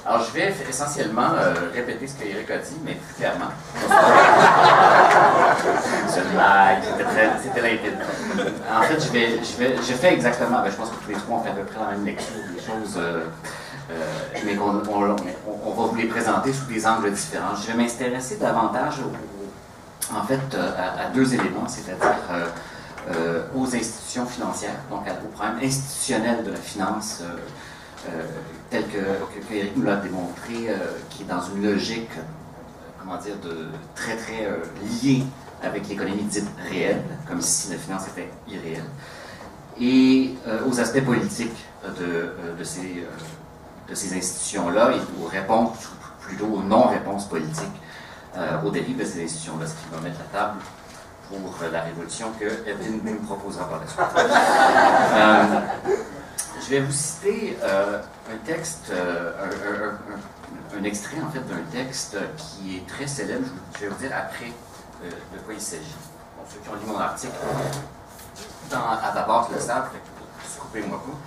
Alors, je vais essentiellement répéter ce qu'Éric a dit, mais plus clairement. C'est une blague, c'était limpide. En fait, je fais exactement, je pense que tous les trois, on fait à peu près la même lecture des choses, mais on va vous les présenter sous des angles différents. Je vais m'intéresser davantage, en fait, à deux éléments, c'est-à-dire aux institutions financières, donc au problème institutionnel de la finance, tel que Éric nous l'a démontré, qui est dans une logique, comment dire, très liée avec l'économie dite réelle, comme si la finance était irréelle, et aux aspects politiques de ces institutions-là, et aux réponses, plutôt aux non-réponses politiques aux dérives de ces institutions-là, ce qui va mettre la table pour la révolution que Evelyne nous proposera par la suite. Je vais vous citer un texte, un extrait en fait d'un texte qui est très célèbre. Je vais vous dire après de quoi il s'agit. Bon, ceux qui ont lu mon article à d'abord le savent, coupez-moi pas.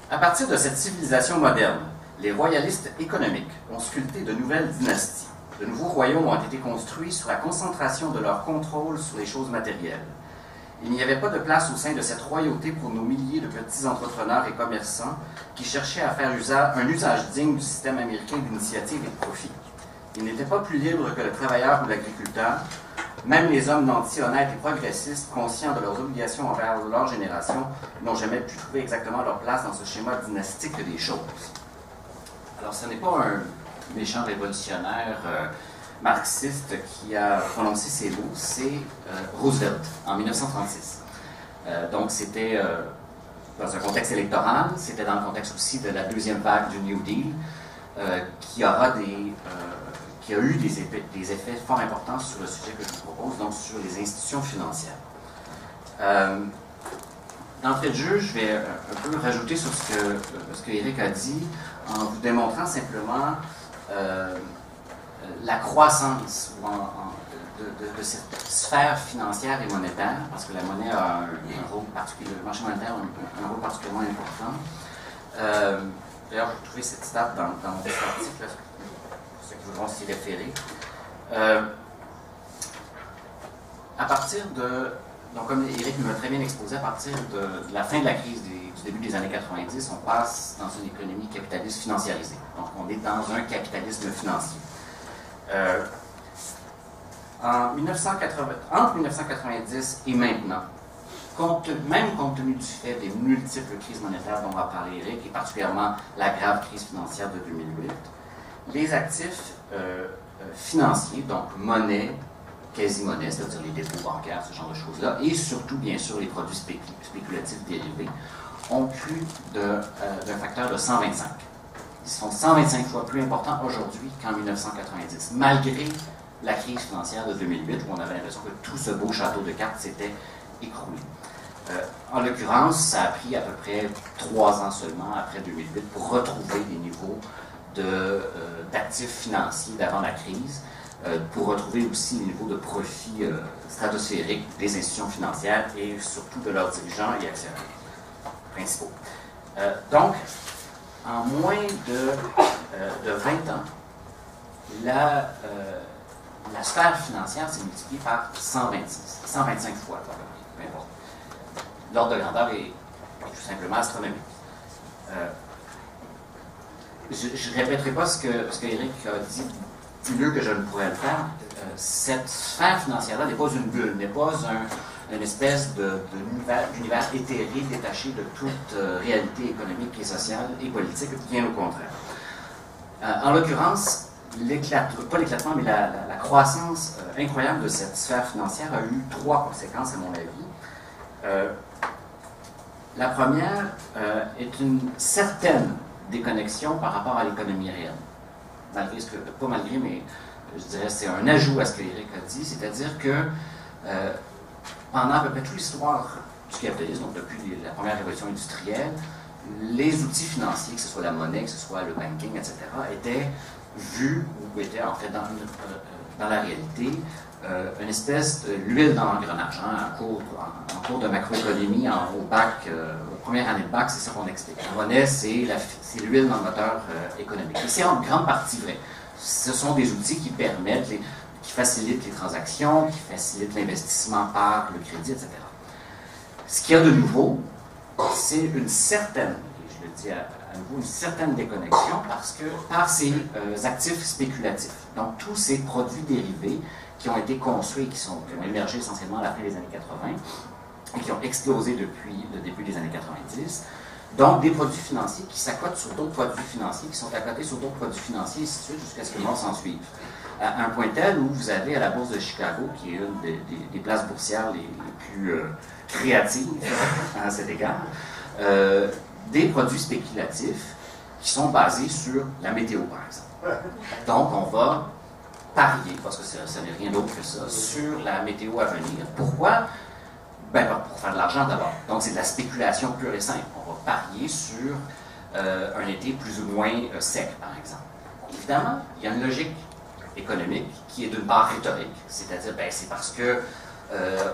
À partir de cette civilisation moderne, les royalistes économiques ont sculpté de nouvelles dynasties. De nouveaux royaumes ont été construits sur la concentration de leur contrôle sur les choses matérielles. Il n'y avait pas de place au sein de cette royauté pour nos milliers de petits entrepreneurs et commerçants qui cherchaient à faire un usage digne du système américain d'initiative et de profit. Ils n'étaient pas plus libres que le travailleur ou l'agriculteur. Même les hommes nantis honnêtes et progressistes, conscients de leurs obligations envers leur génération, n'ont jamais pu trouver exactement leur place dans ce schéma dynastique des choses. Alors, ce n'est pas un méchant révolutionnaire marxiste qui a prononcé ces mots, c'est Roosevelt, en 1936. Donc, c'était dans un contexte électoral, c'était dans le contexte aussi de la deuxième vague du New Deal, qui a eu des effets fort importants sur le sujet que je vous propose, donc sur les institutions financières. D'entrée de jeu, je vais un peu rajouter sur ce que Éric a dit, en vous démontrant simplement la croissance de cette sphère financière et monétaire, parce que la monnaie a un rôle particulier, le marché monétaire a un rôle particulièrement important. D'ailleurs, vous trouvez cette stat dans mon article, pour ceux qui voudront s'y référer. À partir de, donc comme Éric nous l'a très bien exposé, à partir de la fin de la crise du début des années 90, on passe dans une économie capitaliste financiarisée. Donc, on est dans un capitalisme financier. Entre 1990 et maintenant, même compte tenu du fait des multiples crises monétaires dont va parler Éric, et particulièrement la grave crise financière de 2008, les actifs financiers, donc monnaie, quasi-monnaie, c'est-à-dire les dépôts bancaires, ce genre de choses-là, et surtout, bien sûr, les produits spéculatifs dérivés, ont plus d'un facteur de 125. Ils sont 125 fois plus importants aujourd'hui qu'en 1990, malgré la crise financière de 2008, où on avait l'impression que tout ce beau château de cartes s'était écroulé. En l'occurrence, ça a pris à peu près 3 ans seulement après 2008 pour retrouver des niveaux d'actifs financiers d'avant la crise, pour retrouver aussi les niveaux de profit stratosphériques des institutions financières et surtout de leurs dirigeants et actionnaires principaux. Donc, en moins de 20 ans, la sphère financière s'est multipliée par 125 fois, peu importe. L'ordre de grandeur est tout simplement astronomique. Je ne répéterai pas ce que Éric a dit mieux que je ne pourrais le faire. Cette sphère financière-là n'est pas une bulle, n'est pas une espèce d'univers éthéré, détaché de toute réalité économique et sociale et politique, bien au contraire. En l'occurrence, pas l'éclatement, mais la croissance incroyable de cette sphère financière a eu 3 conséquences, à mon avis. La première est une certaine déconnexion par rapport à l'économie réelle. Pas malgré, mais je dirais c'est un ajout à ce que Éric a dit, c'est-à-dire que pendant à peu près toute l'histoire du capitalisme, donc depuis la première révolution industrielle, les outils financiers, que ce soit la monnaie, que ce soit le banking, etc., étaient vus ou étaient en fait dans la réalité, une espèce de l'huile dans l'engrenage. Hein, en cours de macroéconomie, au bac, aux premières années de bac, c'est ça qu'on explique. La monnaie, c'est l'huile dans le moteur économique. Et c'est en grande partie vrai. Ce sont des outils qui permettent, qui facilitent les transactions, qui facilitent l'investissement par le crédit, etc. Ce qu'il y a de nouveau, c'est une certaine, et je le dis à nouveau, une certaine déconnexion par ces actifs spéculatifs. Donc, tous ces produits dérivés qui ont été construits, qui ont émergé essentiellement à la fin des années 80 et qui ont explosé depuis le début des années 90. Donc, des produits financiers qui s'accotent sur d'autres produits financiers, qui sont accotés sur d'autres produits financiers, et ainsi de suite, jusqu'à ce que le monde s'en suive. À un point tel où vous avez à la Bourse de Chicago, qui est une des places boursières les plus créatives à cet égard, des produits spéculatifs qui sont basés sur la météo, par exemple. Donc, on va parier, parce que ça n'est rien d'autre que ça, sur la météo à venir. Pourquoi? Ben, pour faire de l'argent d'abord. Donc, c'est de la spéculation pure et simple. On va parier sur un été plus ou moins sec, par exemple. Évidemment, il y a une logique économique qui est d'une part rhétorique, c'est-à-dire, ben, c'est parce que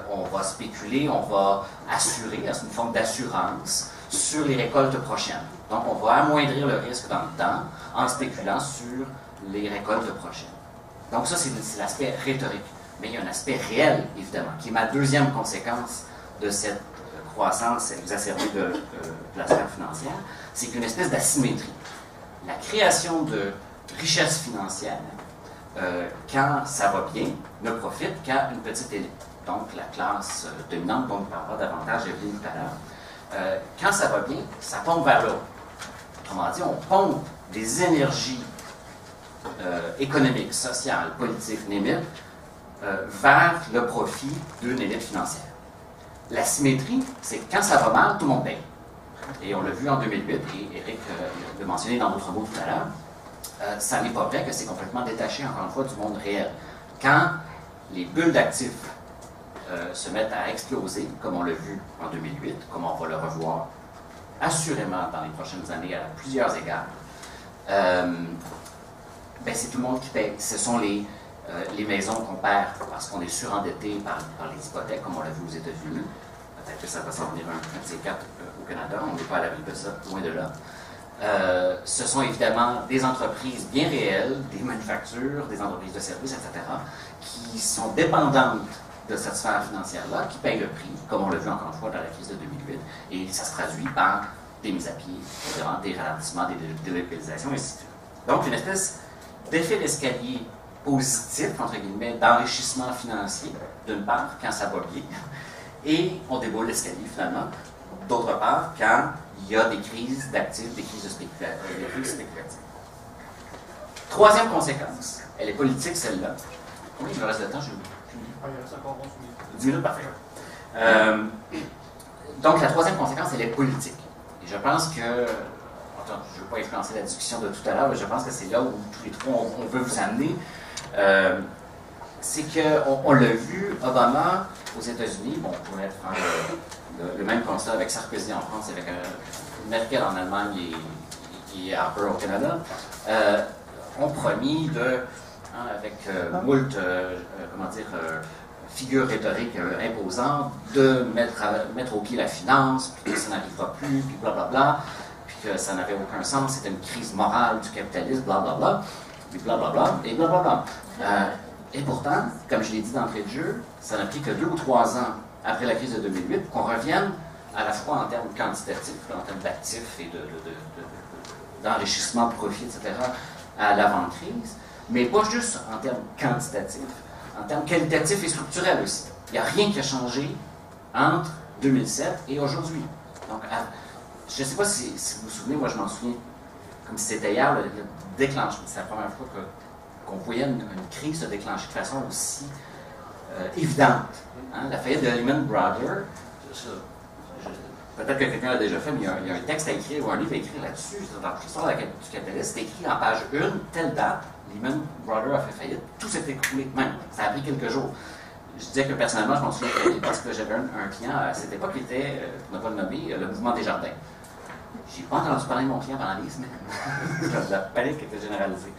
on va spéculer, on va assurer, c'est une forme d'assurance sur les récoltes prochaines. Donc, on va amoindrir le risque dans le temps en spéculant sur les récoltes prochaines. Donc, ça, c'est l'aspect rhétorique. Mais il y a un aspect réel, évidemment, qui est ma deuxième conséquence de cette croissance exacerbée de la sphère financière, c'est qu'une espèce d'asymétrie. La création de richesse financière, quand ça va bien, ne profite qu'à une petite élite. Donc, la classe dominante, dont on parlera davantage, Evelyne, tout à l'heure. Quand ça va bien, ça pompe vers là. Autrement dit, on pompe des énergies économiques, sociales, politiques, némites, vers le profit d'une élite financière. La symétrie, c'est que quand ça va mal, tout le monde paye. Et on l'a vu en 2008, et Eric l'a mentionné dans d'autres mots tout à l'heure, ça n'est pas vrai que c'est complètement détaché, encore une fois, du monde réel. Quand les bulles d'actifs se mettent à exploser, comme on l'a vu en 2008, comme on va le revoir assurément dans les prochaines années à plusieurs égards, ben c'est tout le monde qui paye. Ce sont les maisons qu'on perd parce qu'on est surendetté par les hypothèques, comme on l'a vu aux États-Unis. Peut-être que ça va s'en venir un de ces quatre au Canada, on n'est pas à l'abri de ça, loin de là. Ce sont évidemment des entreprises bien réelles, des manufactures, des entreprises de services, etc., qui sont dépendantes de cette sphère financière-là, qui payent le prix, comme on l'a vu encore une fois dans la crise de 2008, et ça se traduit par des mises à pied, évidemment, des ralentissements, des délocalisations, et ainsi de suite. Donc, une espèce d'effet d'escalier positif, entre guillemets, d'enrichissement financier, d'une part, quand ça va bien, et on déboule l'escalier, finalement, d'autre part, quand il y a des crises d'actifs, des crises spéculatives. Troisième conséquence, elle est politique, celle-là. Oui, il me reste de temps, Il reste encore 10 minutes, parfait. Donc, la troisième conséquence, elle est politique. Et je pense que, attends, je ne veux pas influencer la discussion de tout à l'heure, mais je pense que c'est là où tous les trois, on veut vous amener. C'est qu'on l'a vu, Obama aux États-Unis, bon, on pourrait faire le même constat avec Sarkozy en France, avec Merkel en Allemagne et Harper au Canada, ont promis avec moult, figures rhétoriques imposantes, de mettre au pied la finance, puis que ça n'arrivera plus, puis blablabla, puis que ça n'avait aucun sens, c'était une crise morale du capitalisme, blablabla, puis blablabla, et blablabla. Et pourtant, comme je l'ai dit d'entrée de jeu, ça n'a pris que 2 ou 3 ans après la crise de 2008 pour qu'on revienne à la fois en termes quantitatifs, en termes d'actifs et d'enrichissement de profit, etc., à l'avant-crise, mais pas juste en termes quantitatifs, en termes qualitatifs et structurels aussi. Il n'y a rien qui a changé entre 2007 et aujourd'hui. Donc, je ne sais pas si vous vous souvenez, moi je m'en souviens comme si c'était hier, le déclenchement. C'est la première fois qu'on voyait une crise se déclencher de façon aussi évidente. Hein? La faillite de Lehman Brothers, peut-être que quelqu'un l'a déjà fait, mais il y a un texte à écrire ou un livre à écrire là-dessus, dans l'histoire du capitalisme, c'est écrit en page 1, telle date, Lehman Brothers a fait faillite, tout s'est écoulé même. Ça a pris quelques jours. Je disais que personnellement, je m'en souviens très bien parce que j'avais un client à cette époque qui était, pour ne pas le nommer, le mouvement Desjardins. J'ai pas entendu parler de mon client pendant des semaines. La panique était généralisée.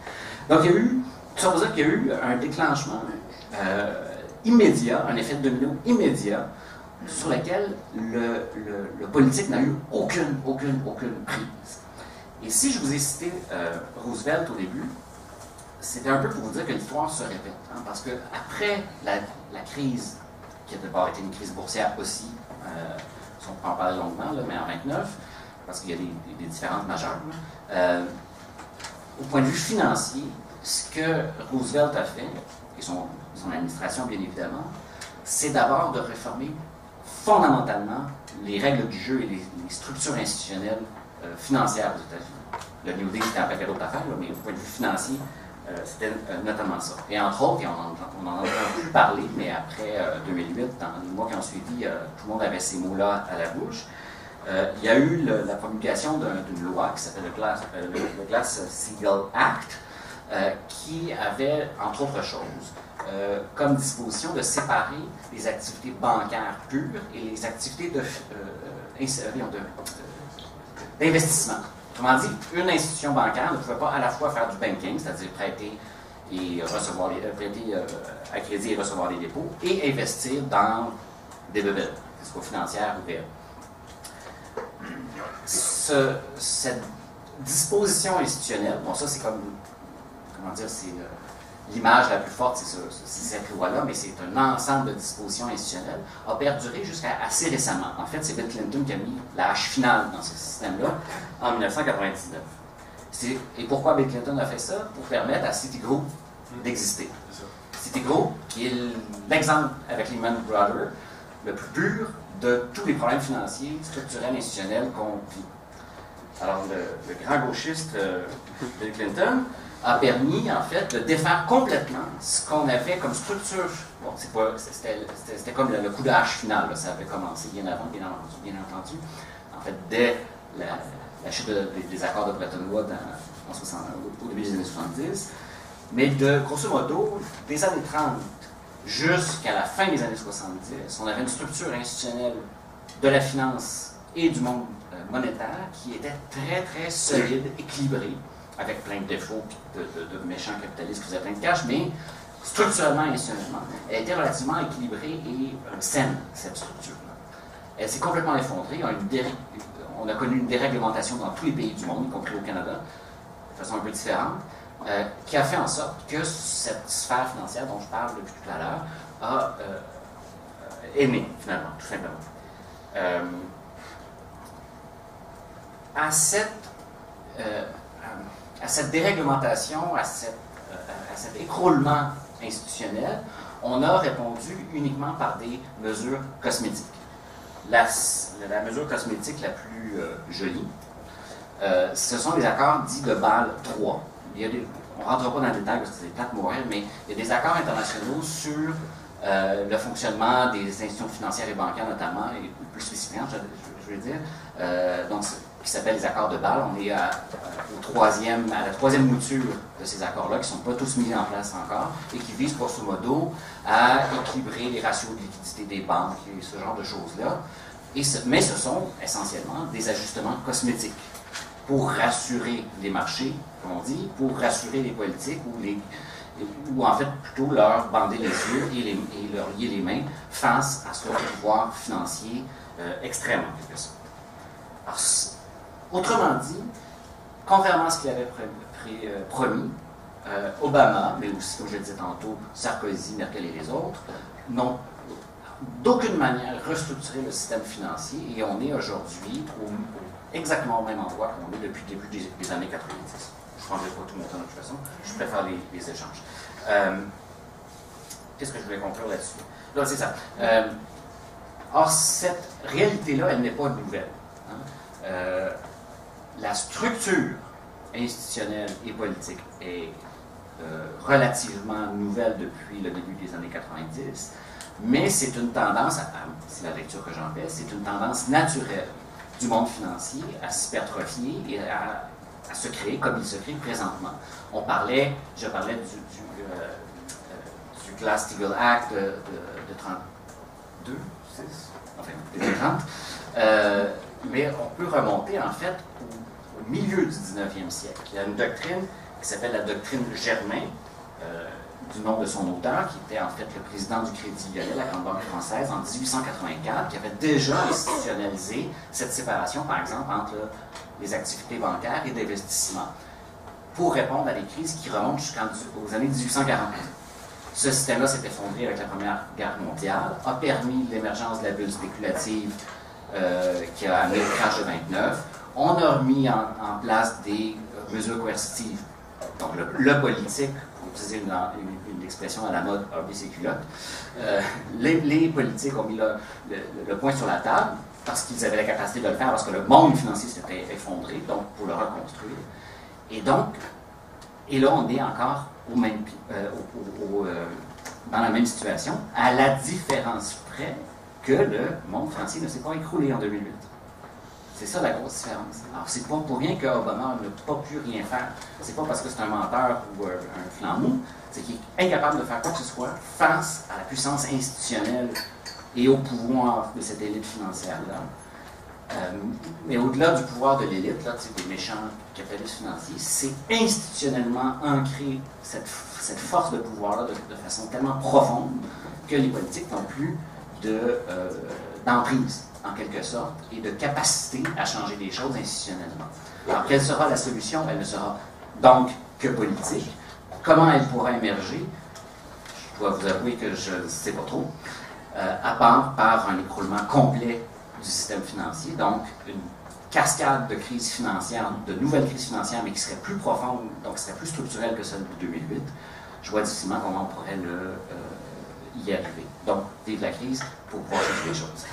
Donc, il y a eu ça veut dire qu'il y a eu un déclenchement immédiat, un effet de domino immédiat, sur lequel le politique n'a eu aucune prise. Et si je vous ai cité Roosevelt au début, c'était un peu pour vous dire que l'histoire se répète. Hein, parce qu'après la crise, qui a d'abord été une crise boursière aussi, si on peut en parler longuement, là, mais en 29, parce qu'il y a des différences majeures, au point de vue financier, ce que Roosevelt a fait, et son administration bien évidemment, c'est d'abord de réformer fondamentalement les règles du jeu et les structures institutionnelles financières aux États-Unis. Le New Deal était un paquet d'autres affaires, mais au point de vue financier, c'était notamment ça. Et entre autres, et on en a plus parlé, mais après 2008, dans les mois qui ont suivi, tout le monde avait ces mots-là à la bouche. Il y a eu la promulgation d'une loi qui s'appelle le Glass-Steagall Act, qui avait, entre autres choses, comme disposition de séparer les activités bancaires pures et les activités d'investissement. Autrement dit, une institution bancaire ne pouvait pas à la fois faire du banking, c'est-à-dire prêter et recevoir prêter à crédit et recevoir des dépôts, et investir dans des bebelles, que ce soit financières ou réelles. Cette disposition institutionnelle, bon ça c'est comme, comment dire, c'est l'image la plus forte, c'est cette loi-là, mais c'est un ensemble de dispositions institutionnelles, a perduré jusqu'à assez récemment. En fait, c'est Bill Clinton qui a mis la hache finale dans ce système-là en 1999. Et pourquoi Bill Clinton a fait ça? Pour permettre à Citigroup d'exister. Citigroup, qui est l'exemple avec Lehman Brothers, le plus pur de tous les problèmes financiers, structurels, institutionnels qu'on vit. Alors, le grand gauchiste Bill Clinton a permis, en fait, de défaire complètement ce qu'on avait comme structure. Bon, c'était comme le coup de hache final, là, ça avait commencé bien avant, bien entendu. En fait, dès la chute des accords de Bretton Woods au début des années 70. Mais grosso modo, des années 30 jusqu'à la fin des années 70, on avait une structure institutionnelle de la finance et du monde monétaire qui était très, très solide, équilibrée, avec plein de défauts, de méchants capitalistes qui faisaient plein de cash, mais structurellement et institutionnellement, elle était relativement équilibrée et saine, cette structure-là. Elle s'est complètement effondrée. On a connu une déréglementation dans tous les pays du monde, y compris au Canada, de façon un peu différente, qui a fait en sorte que cette sphère financière dont je parle depuis tout à l'heure a aimé, finalement, tout simplement. À cette déréglementation, à cet écroulement institutionnel, on a répondu uniquement par des mesures cosmétiques. La mesure cosmétique la plus jolie, ce sont les accords dits de Bâle III. On ne rentre pas dans le détail parce que c'est plate mourir, mais il y a des accords internationaux sur le fonctionnement des institutions financières et bancaires notamment, et plus spécifiquement, je veux dire, qui s'appellent les accords de Bâle. On est à la troisième mouture de ces accords-là, qui ne sont pas tous mis en place encore, et qui visent grosso modo à équilibrer les ratios de liquidité des banques et ce genre de choses-là. Mais ce sont essentiellement des ajustements cosmétiques pour rassurer les marchés, comme on dit, pour rassurer les politiques, ou en fait plutôt leur bander les yeux et leur lier les mains face à ce pouvoir financier extrême, en quelque sorte. Alors, autrement dit, contrairement à ce qu'il avait promis, Obama, mais aussi, comme je le disais tantôt, Sarkozy, Merkel et les autres, n'ont d'aucune manière restructuré le système financier et on est aujourd'hui exactement au même endroit qu'on est depuis le début des années 90. Je ne prendrai pas tout mon temps de toute façon, je préfère les échanges. Qu'est-ce que je voulais conclure là-dessus? Là, c'est ça. Or, cette réalité-là, elle n'est pas nouvelle. Hein? La structure institutionnelle et politique est relativement nouvelle depuis le début des années 90, mais c'est une tendance, c'est la lecture que j'en fais, c'est une tendance naturelle du monde financier à s'hypertrophier et à se créer comme il se crée présentement. Je parlais du Glass-Steagall Act de 32, 6, enfin, des 30, mais on peut remonter en fait au milieu du 19e siècle. Il y a une doctrine qui s'appelle la doctrine Germain, du nom de son auteur, qui était en fait le président du Crédit Lyonnais, la grande banque française, en 1884, qui avait déjà institutionnalisé cette séparation, par exemple, entre les activités bancaires et d'investissement, pour répondre à des crises qui remontent jusqu'aux années 1840. Ce système-là s'est effondré avec la Première Guerre mondiale, a permis l'émergence de la bulle spéculative qui a amené le crash de 29. On a mis en place des mesures coercitives. Donc le politique, pour utiliser une expression à la mode, a mis ses culottes. Les politiques ont mis le point sur la table parce qu'ils avaient la capacité de le faire, parce que le monde financier s'était effondré, donc pour le reconstruire. Et donc, là on est encore dans la même situation, à la différence près que le monde financier ne s'est pas écroulé en 2008. C'est ça la grosse différence. Alors, c'est pas pour rien qu'Obama n'a pas pu rien faire. C'est pas parce que c'est un menteur ou un flambeau, c'est qu'il est incapable de faire quoi que ce soit face à la puissance institutionnelle et au pouvoir de cette élite financière-là. Mais au-delà du pouvoir de l'élite, des méchants capitalistes financiers, c'est institutionnellement ancré cette force de pouvoir-là de façon tellement profonde que les politiques n'ont plus d'emprise, en quelque sorte, et de capacité à changer les choses institutionnellement. Alors, quelle sera la solution? Elle ne sera donc que politique. Comment elle pourra émerger? Je dois vous avouer que je ne sais pas trop. À part par un écroulement complet du système financier, donc une cascade de crises financières, de nouvelles crises financières, mais qui seraient plus profondes, donc qui seraient plus structurelles que celle de 2008. Je vois difficilement comment on pourrait y arriver. Donc, vive la crise pour pouvoir changer les choses.